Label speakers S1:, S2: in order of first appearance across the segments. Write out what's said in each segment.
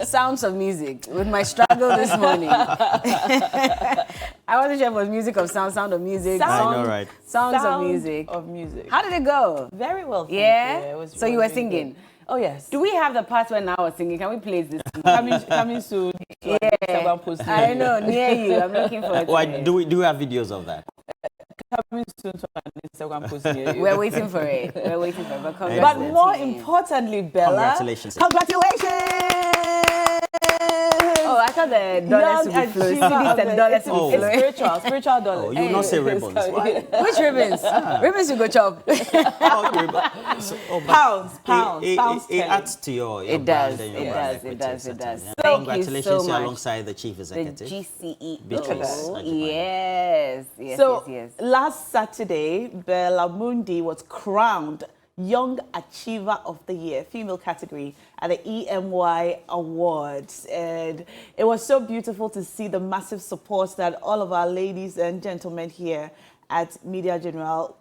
S1: Sounds of music with my struggle this morning. I wasn't sure if it was music of sound of music.
S2: I know, right?
S1: Sounds of music. How did it go?
S2: Very well.
S1: Yeah.
S2: It was
S1: so you were singing.
S2: Good. Oh yes.
S1: Do we have the part when I was singing? Can we play this?
S2: coming soon.
S1: Yeah. I know, near you. I'm looking for it.
S3: Why do we have videos of that?
S2: Coming soon to an Instagram post near you.
S1: We're waiting for it. We're waiting for it.
S2: But more importantly, Bella.
S3: Congratulations.
S1: Oh, I thought the dollars would be flowing. The dollars would be flowing.
S2: Spiritual dollars.
S3: Oh, you will not say ribbons.
S1: Which ribbons? Ribbons you go chop.
S2: Pounds.
S3: It adds to your
S1: it
S3: brand
S1: does.
S3: and your
S1: It
S3: brand
S1: does.
S3: equity,
S1: It does. It
S3: etc.
S1: does.
S3: Yeah.
S1: Thank
S3: Congratulations
S1: you so much.
S3: alongside the chief executive.
S1: The GCE.
S3: Beatrice.
S1: Yes.
S2: So last Saturday, Bella Mundi was crowned Young Achiever of the Year, female category, at the EMY Awards. And it was so beautiful to see the massive support that all of our ladies and gentlemen here at Media General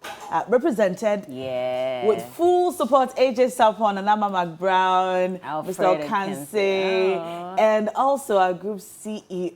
S2: represented.
S1: Yeah.
S2: With full support, AJ Sapon, Anama McBrown, Mr. Okanse, and also our group CEO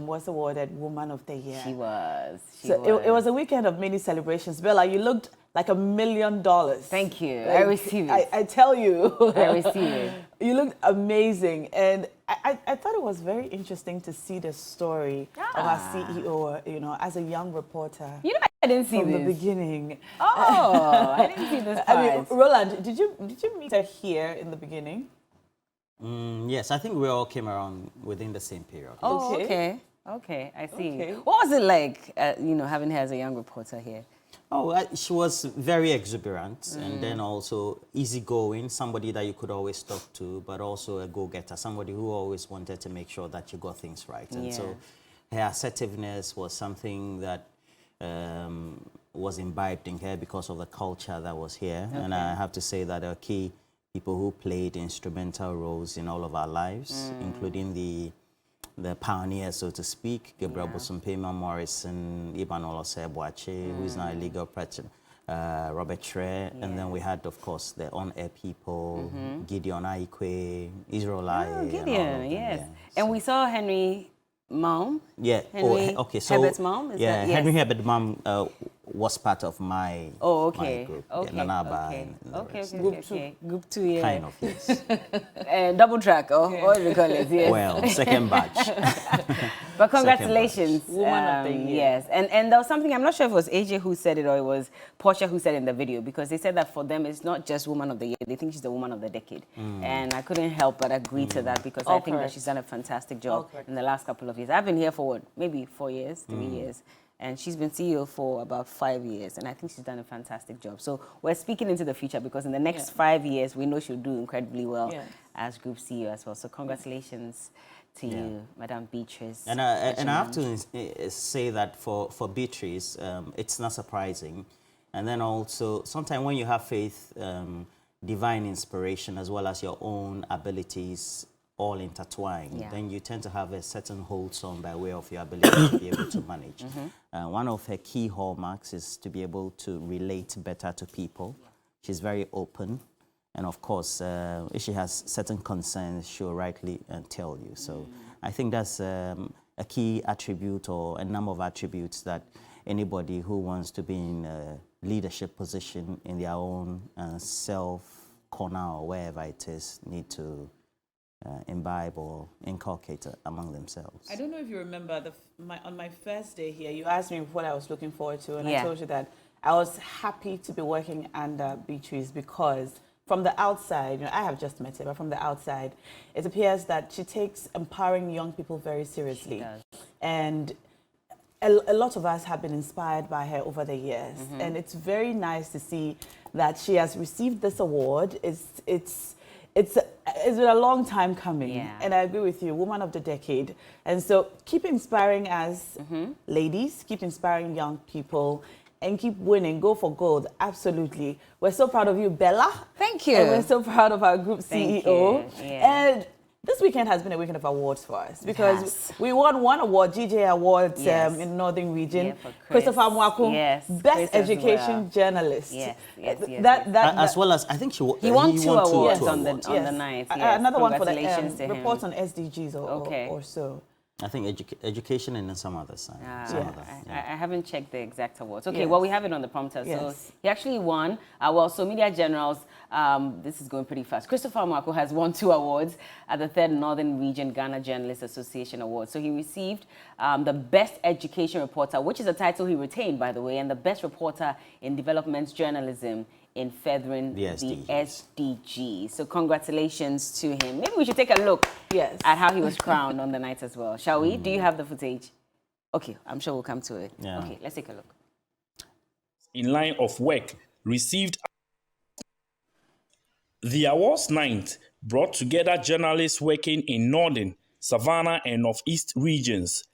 S2: was awarded Woman of the Year.
S1: She was.
S2: It was a weekend of many celebrations. Bella, you looked like $1 million.
S1: Thank you. I receive it.
S2: I tell you.
S1: I receive it.
S2: You looked amazing. And I thought it was very interesting to see the story of our CEO, you know, as a young reporter.
S1: You know, I didn't see
S2: from
S1: this.
S2: the beginning.
S1: Oh, I didn't see this part.
S2: I mean, Roland, did you meet her here in the beginning?
S3: Yes, I think we all came around within the same period.
S1: Oh, okay. I see. Okay. What was it like, you know, having her as a young reporter here?
S3: Oh, she was very exuberant and then also easygoing, somebody that you could always talk to, but also a go-getter, somebody who always wanted to make sure that you got things right. And so her assertiveness was something that was imbibed in her because of the culture that was here. Okay. And I have to say that there are key people who played instrumental roles in all of our lives, including the pioneers, so to speak, Gabriel Bosumpema Morrison, Iban Oloseboache, who is now a legal president, Robert Tre, and then we had, of course, the on-air people, Gideon Aikwe, Israel Aye.
S1: Gideon, yes. And we saw Henry Mom.
S3: Yeah.
S1: Herbert's mom?
S3: Henry Herbert Mom was part of my my group.
S1: Group 2, yeah.
S3: Kind of, yes.
S1: Double track, what do you call it? Yes.
S3: Well, second batch.
S1: But congratulations.
S2: Woman of the Year.
S1: Yes. And there was something, I'm not sure if it was AJ who said it or it was Portia who said it in the video, because they said that for them it's not just Woman of the Year, they think she's the Woman of the Decade. And I couldn't help but agree to that, because I think that she's done a fantastic job in the last couple of years. I've been here for what, maybe 4 years, 3 years. And she's been CEO for about 5 years, and I think she's done a fantastic job. So we're speaking into the future, because in the next 5 years, we know she'll do incredibly well as Group CEO as well. So congratulations to you, Madam Beatrice.
S3: And I have to say that for Beatrice, it's not surprising. And then also, sometimes when you have faith, divine inspiration, as well as your own abilities all intertwined, then you tend to have a certain hold on by way of your ability to be able to manage. One of her key hallmarks is to be able to relate better to people. She's very open. And of course, if she has certain concerns, she'll rightly tell you. So I think that's a key attribute, or a number of attributes, that anybody who wants to be in a leadership position in their own self-corner or wherever it is need to imbibe or inculcate among themselves.
S2: I don't know if you remember, on my first day here, you asked me what I was looking forward to, and I told you that I was happy to be working under Beatrice, because from the outside, you know, I have just met her, but from the outside, it appears that she takes empowering young people very seriously. She does. And a lot of us have been inspired by her over the years, and it's very nice to see that she has received this award. It's been a long time coming, and I agree with you, Woman of the Decade. And so keep inspiring as ladies, keep inspiring young people, and keep winning. Go for gold, absolutely. We're so proud of you, Bella.
S1: Thank you.
S2: And we're so proud of our group CEO.
S1: Yeah.
S2: And this weekend has been a weekend of awards for us because we won one award, GJ Awards in Northern Region.
S1: Yeah,
S2: Christopher Mwaku, Best Education Journalist.
S1: Yes.
S3: As well as, I think he
S1: won two awards
S3: two
S1: on
S3: awards.
S1: the night.
S2: Another one for the
S1: report
S2: on SDGs or so.
S3: I think education and then some other side.
S1: I haven't checked the exact awards. Okay, well, we have it on the prompter. So he actually won. So Media Generals, this is going pretty fast. Christopher Mwaku has won 2 awards at the 3rd Northern Region Ghana Journalists Association Awards. So he received the Best Education Reporter, which is a title he retained, by the way, and the Best Reporter in Development Journalism in furthering the SDGs. So congratulations to him. Maybe we should take a look at how he was crowned on the night as well. Shall we? Do you have the footage? Okay, I'm sure we'll come to it.
S3: Yeah.
S1: Okay, let's take a look.
S4: In line of work, received the awards night brought together journalists working in Northern, Savannah, and Northeast regions.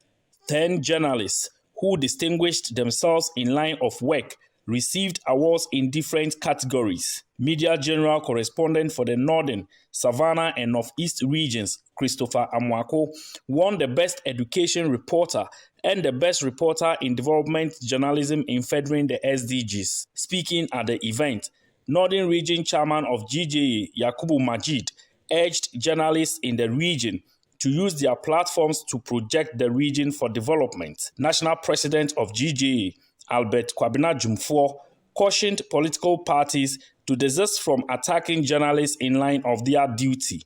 S4: 10 journalists who distinguished themselves in line of work received awards in different categories. Media General Correspondent for the Northern, Savannah, and Northeast regions, Christopher Mwaku, won the Best Education Reporter and the Best Reporter in Development Journalism in furthering the SDGs. Speaking at the event, Northern Region Chairman of GJA, Yakubu Majid, urged journalists in the region to use their platforms to project the region for development. National President of GJA, Albert Kwabena Jumfo, cautioned political parties to desist from attacking journalists in line of their duty.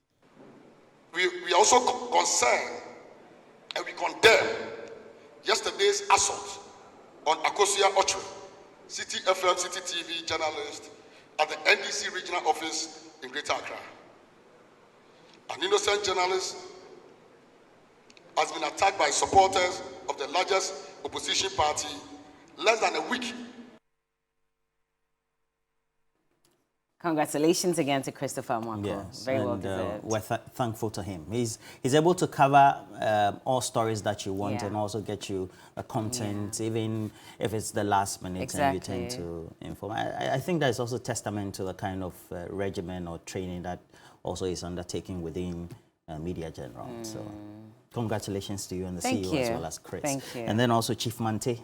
S5: We are also concerned and we condemn yesterday's assault on Akosia Ochre, City FM, City TV journalist at the NDC regional office in Greater Accra. An innocent journalist has been attacked by supporters of the largest opposition party less than a week.
S1: Congratulations again to Christopher Mwaku.
S3: Yes,
S1: very well deserved.
S3: We're thankful to him. He's able to cover all stories that you want and also get you a content, even if it's the last minute and you tend to inform. I think that is also testament to the kind of regimen or training that also is undertaken within Media General. So congratulations to you and the CEO as well as Chris.
S1: Thank you.
S3: And then also Chief Mante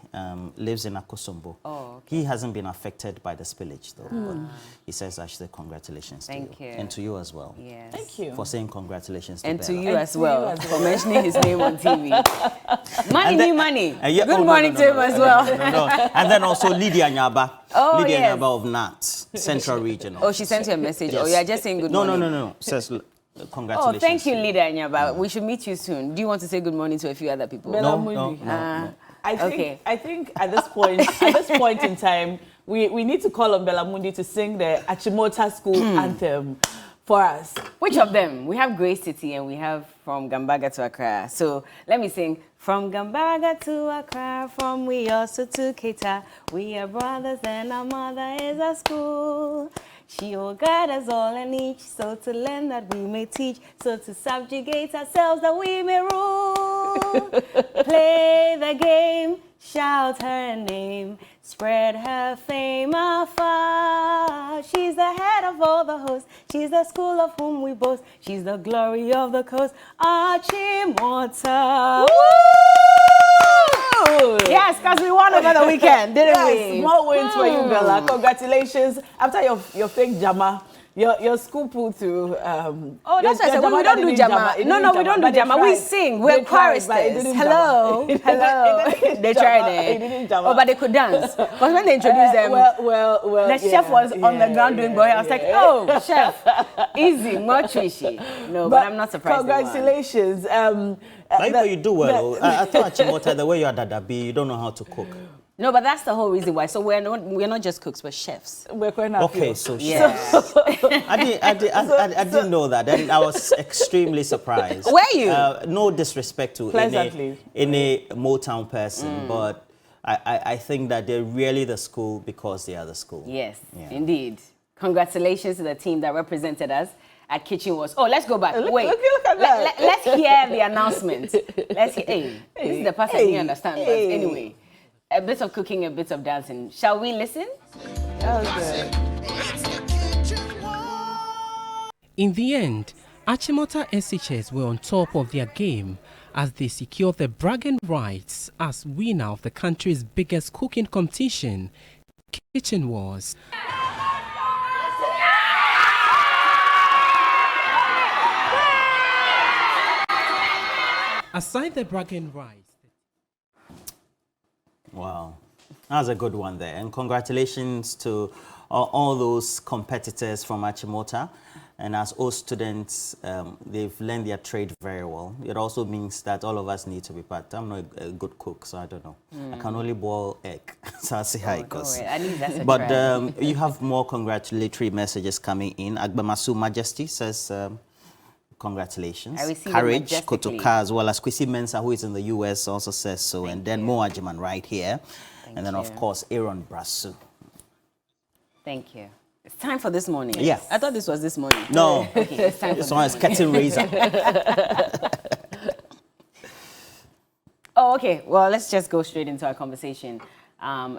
S3: lives in Akosombo.
S1: Oh,
S3: He hasn't been affected by the spillage though. But he says actually congratulations to you. And to you as well.
S1: Yes.
S2: Thank you.
S3: For saying congratulations to
S1: And
S3: Bella.
S1: to you as well for mentioning his name on TV. Money. Good morning to him as well.
S3: And then also Lydia Nyaba. Lydia
S1: yes.
S3: Nyaba of NAT, Central Region.
S1: Oh, she sent you a message. Yes. Oh, you are just saying good morning.
S3: No. Says congratulations.
S1: Oh, thank you, Lydia Nyaba. We should meet you soon. Do you want to say good morning to a few other people?
S3: No.
S2: I think at this point in time, we need to call on Bella Mundi to sing the Achimota School anthem for us.
S1: Which of them? We have Grey City and we have From Gambaga to Accra. So let me sing. From Gambaga to Accra, from we also to Keita, we are brothers and our mother is a school. She will guide us all and each, so to learn that we may teach, so to subjugate ourselves that we may rule. Play the game, shout her name, spread her fame afar. She's the head of all the hosts, she's the school of whom we boast, she's the glory of the coast, Achimota. Yes, because we won over the weekend, didn't we?
S2: More wins for you, Bella. Congratulations. After your fake Jama, your school pulled through.
S1: That's why I said we don't do Jama. No, we don't do Jama. We sing. We're choristers. Hello. They tried it. But they could dance. Because when they introduced them, the chef was on the ground doing boy. I was like, oh, chef, easy, more fishy. No, but I'm not surprised.
S2: Congratulations.
S3: Like you do well. I thought Achimota, the way you are Dadabi, you don't know how to cook.
S1: No, but that's the whole reason why. So we're not just cooks, we're chefs.
S2: We're quite
S3: okay, so chefs. I didn't know that. And I was extremely surprised.
S1: Were you?
S3: No disrespect to any Motown person, but I think that they're really the school because they are the school.
S1: Yes, indeed. Congratulations to the team that represented us at Kitchen Wars. Oh, let's go back. Wait.
S2: Look at that.
S1: Let's hear the announcement. Let's hear. Hey, this is the part I didn't understand. But anyway, a bit of cooking, a bit of dancing. Shall we listen?
S2: That was good.
S6: In the end, Achimota SHS were on top of their game as they secured the bragging rights as winner of the country's biggest cooking competition, Kitchen Wars. Aside the bragging rights.
S3: Wow, that's a good one there. And congratulations to all those competitors from Achimota. And as all students, they've learned their trade very well. It also means that all of us need to be part. I'm not a good cook, so I don't know. I can only boil egg, so I'll see how it goes. But you have more congratulatory messages coming in. Agbamasu Majesty says, congratulations. Courage, Kotoka, as well as Kwesi Mensah, who is in the US, also says so. And then Mo Ajiman right here. And then, of course, Aaron Brasu.
S1: Thank you. It's time for this morning.
S3: Yeah.
S1: I thought this was this morning.
S3: No.
S1: Okay, it's time for
S3: this one is curtain raiser.
S1: Oh, okay. Well, let's just go straight into our conversation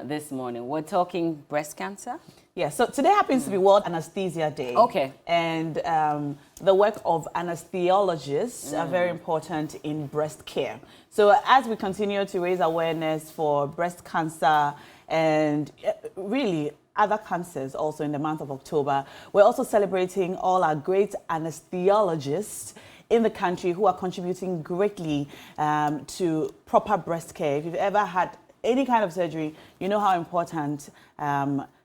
S1: this morning. We're talking breast cancer.
S2: Yeah, so today happens to be World Anesthesia Day.
S1: Okay.
S2: And the work of anesthesiologists are very important in breast care. So as we continue to raise awareness for breast cancer and really other cancers also in the month of October, we're also celebrating all our great anesthesiologists in the country who are contributing greatly to proper breast care. If you've ever had any kind of surgery, you know how important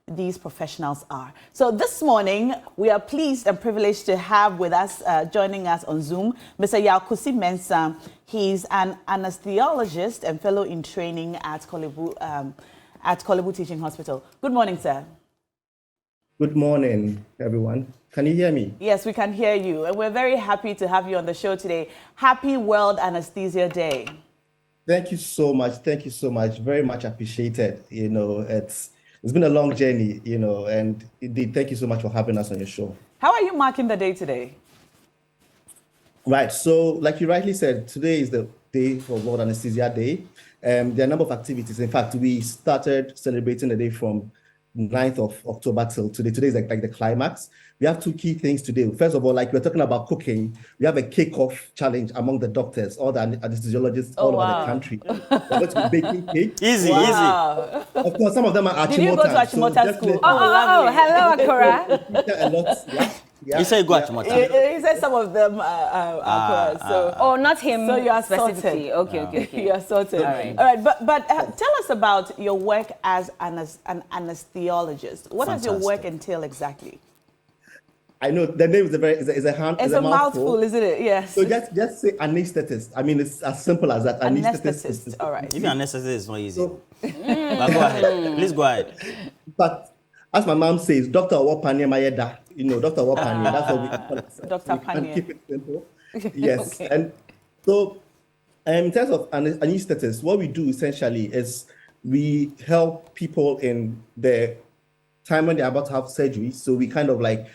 S2: these professionals are. So this morning, we are pleased and privileged to have with us, joining us on Zoom, Mr. Kwesi Mensah. He's an anesthesiologist and fellow in training at Kolebu Teaching Hospital. Good morning, sir.
S7: Good morning, everyone. Can you hear me?
S2: Yes, we can hear you. And we're very happy to have you on the show today. Happy World Anesthesia Day.
S7: Thank you so much. Thank you so much. Very much appreciated. You know, it's been a long journey, you know, and indeed, thank you so much for having us on your show.
S2: How are you marking the day today?
S7: Right. So, like you rightly said, today is the day for World Anesthesia Day. There are a number of activities. In fact, we started celebrating the day from 9th of October till today. Today is like the climax. We have two key things today. First of all, like we're talking about cooking, we have a cake-off challenge among the doctors, all the anesthesiologists all over the country. We're going to be baking cake.
S3: Easy.
S7: Of course, some of them are Achimota.
S2: Did you go to Achimota school?
S1: Hello, Akora.
S7: A lot, yeah.
S3: You say go Achimota.
S2: He said some of them are
S1: Oh, not him.
S2: So you are
S1: specifically.
S2: sorted.
S1: Okay.
S2: You are sorted.
S1: All right.
S2: All right. But tell us about your work as an anesthesiologist. What does your work entail exactly?
S7: I know the name is a
S2: mouthful, isn't it? Yes.
S7: So just say anesthetist. I mean, it's as simple as that.
S2: Anesthetist. All right.
S3: If you're anesthetist, it's not easy. But go ahead. Please go ahead.
S7: But as my mom says, Dr. Wapanye Mayeda, you know, Dr. Wapanye, that's what we call it.
S2: Dr. Panye.
S7: Keep it simple. Yes.
S2: Okay.
S7: And so, in terms of anesthetists, what we do essentially is we help people in the time when they're about to have surgery. So we kind of like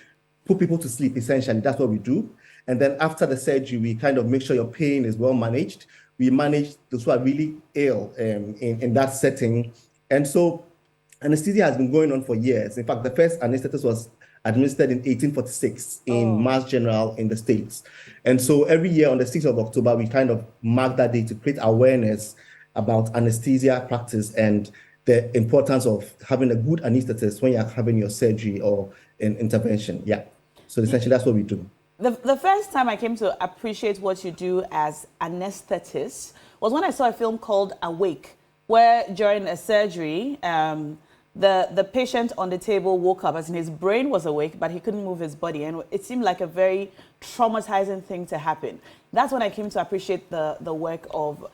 S7: put people to sleep, essentially. That's what we do. And then after the surgery, we kind of make sure your pain is well managed. We manage those who are really ill in that setting. And so anesthesia has been going on for years. In fact, the first anesthetist was administered in 1846 in Mass General in the States. And so every year on the 6th of October, we kind of mark that day to create awareness about anesthesia practice and the importance of having a good anesthetist when you're having your surgery or an intervention. Yeah. So essentially, that's what we do.
S2: The first time I came to appreciate what you do as anesthetist was when I saw a film called Awake, where during a surgery, the patient on the table woke up, as in his brain was awake, but he couldn't move his body. And it seemed like a very traumatizing thing to happen. That's when I came to appreciate the work of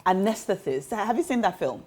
S2: anesthetists. Have you seen that film?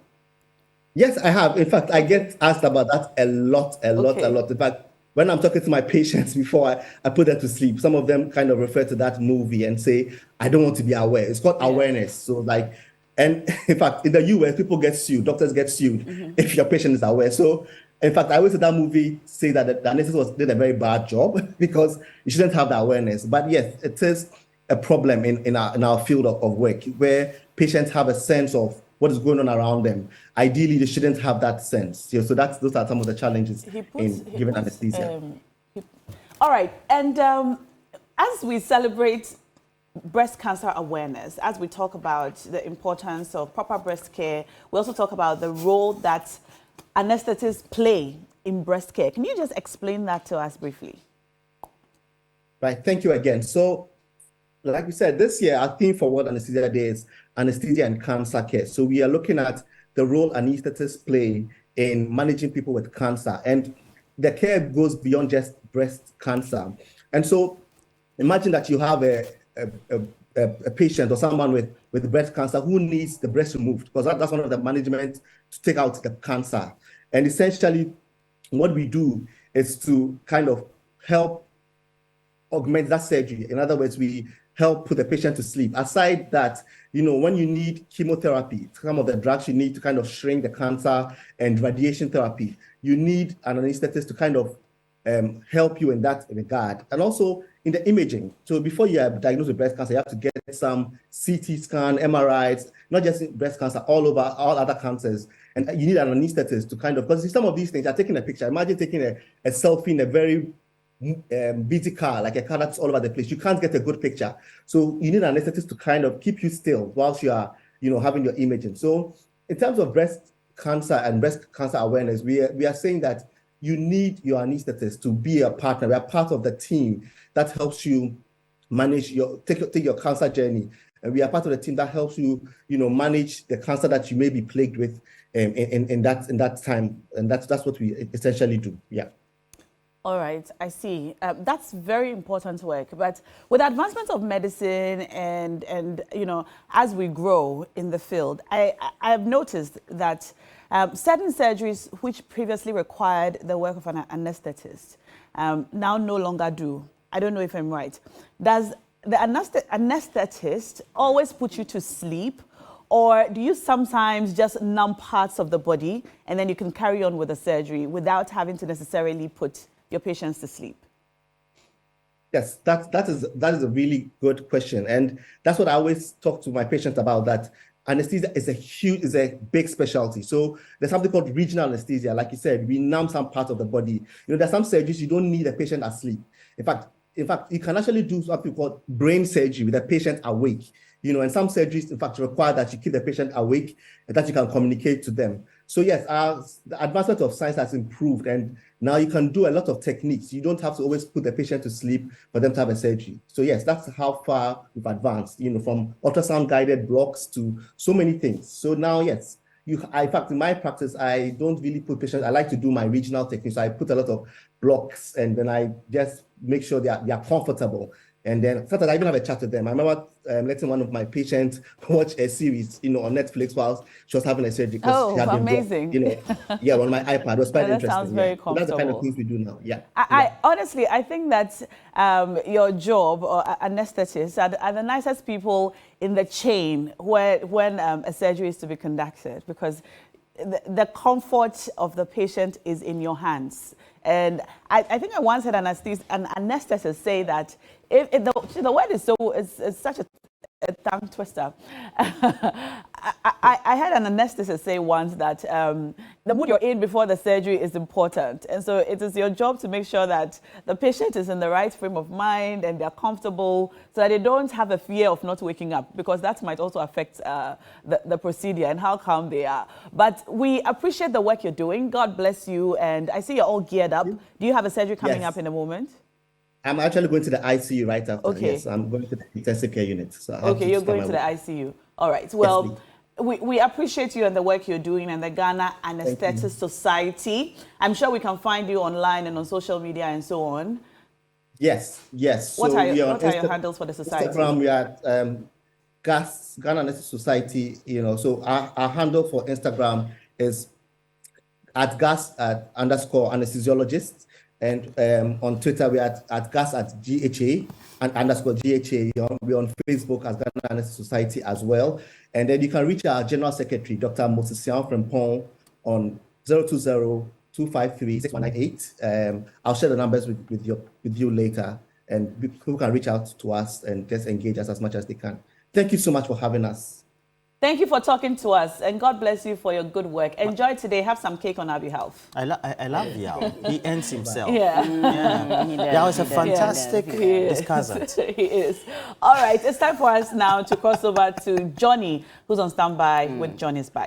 S7: Yes, I have. In fact, I get asked about that a lot. In fact, when I'm talking to my patients before I put them to sleep, some of them kind of refer to that movie and say, I don't want to be aware. It's called awareness. So like, and in fact, in the US, people get sued, doctors get sued if your patient is aware. So in fact, I always say that movie say that the anesthetist did a very bad job because you shouldn't have the awareness. But yes, it is a problem in our field of work where patients have a sense of what is going on around them. Ideally, they shouldn't have that sense. So those are some of the challenges in giving anesthesia.
S2: All right. And as we celebrate breast cancer awareness, as we talk about the importance of proper breast care, we also talk about the role that anesthetists play in breast care. Can you just explain that to us briefly?
S7: Right, thank you again. So, like we said, this year our theme for World Anesthesia Day is anesthesia and cancer care. So we are looking at the role anesthetists play in managing people with cancer. And the care goes beyond just breast cancer. And so imagine that you have a patient or someone with breast cancer who needs the breast removed, because that's one of the management to take out the cancer. And essentially what we do is to kind of help augment that surgery. In other words, we help put the patient to sleep. Aside that, when you need chemotherapy, some of the drugs you need to kind of shrink the cancer, and radiation therapy, you need an anesthetist to kind of help you in that regard. And also in the imaging. So before you are diagnosed with breast cancer, you have to get some CT scan, MRIs, not just breast cancer, all over, all other cancers. And you need an anesthetist to kind of, because some of these things are taking a picture. Imagine taking a selfie in a very busy car, like a car that's all over the place. You can't get a good picture. So you need an anesthetist to kind of keep you still whilst you are, having your imaging. So in terms of breast cancer and breast cancer awareness, we are saying that you need your anesthetist to be a partner. We are part of the team that helps you manage take your cancer journey. And we are part of the team that helps you, manage the cancer that you may be plagued with in that time. And that's what we essentially do. Yeah.
S2: All right, I see. That's very important work. But with advancement of medicine and as we grow in the field, I have noticed that certain surgeries which previously required the work of an anesthetist now no longer do. I don't know if I'm right. Does the anesthetist always put you to sleep, or do you sometimes just numb parts of the body and then you can carry on with the surgery without having to necessarily put your patients to sleep?
S7: Yes, that is a really good question. And that's what I always talk to my patients about, that anesthesia is a big specialty. So there's something called regional anesthesia. Like you said, we numb some part of the body. There's some surgeries you don't need a patient asleep. In fact, you can actually do something called brain surgery with a patient awake. And some surgeries, in fact, require that you keep the patient awake and that you can communicate to them. So yes, the advancement of science has improved, and now you can do a lot of techniques. You don't have to always put the patient to sleep for them to have a surgery. So yes, that's how far we've advanced, from ultrasound-guided blocks to so many things. So now, yes, in fact, in my practice, I don't really put patients. I like to do my regional techniques. So I put a lot of blocks, and then I just make sure they are comfortable. And then sometimes I even have a chat with them. I remember letting one of my patients watch a series, on Netflix while she was having a surgery.
S2: Oh, amazing!
S7: Yeah, on my iPad. It was quite interesting.
S2: That sounds very comfortable.
S7: So that's the kind of things we do now. Yeah.
S2: I honestly, I think that your job, or anesthetists, are the nicest people in the chain when a surgery is to be conducted, because the comfort of the patient is in your hands. And I think I once heard an anesthetist say that if the word is it's such a tongue twister. I heard an anesthetist say once that the mood you're in before the surgery is important. And so it is your job to make sure that the patient is in the right frame of mind and they're comfortable, so that they don't have a fear of not waking up, because that might also affect the procedure and how calm they are. But we appreciate the work you're doing. God bless you. And I see you're all geared up. Do you have a surgery coming up in a moment?
S7: I'm actually going to the ICU right after.
S2: Okay.
S7: Yes, I'm going to the intensive care unit. So
S2: okay, you're going to the ICU. All right. Well, yes, we appreciate you and the work you're doing, and the Ghana Anesthetist Society. I'm sure we can find you online and on social media and so on. Yes.
S7: What
S2: are your handles for the society?
S7: Instagram, we are Ghana Anesthetist Society. So our handle for Instagram is at gas_anesthesiologist. And on Twitter, we are at gas@GHA and _GHA. We're on Facebook as Ghana Anesthetist Society as well. And then you can reach our General Secretary, Dr. Moses Frimpong, on 020-253-6198. I'll share the numbers with you later, and people can reach out to us and just engage us as much as they can. Thank you so much for having us.
S2: Thank you for talking to us, and God bless you for your good work. Enjoy today. Have some cake on our behalf.
S3: I love Yao. He ends himself.
S2: Yeah.
S3: Yao is a fantastic discussant.
S2: He is. All right, it's time for us now to cross over to Johnny, who's on standby with Johnny's Bite.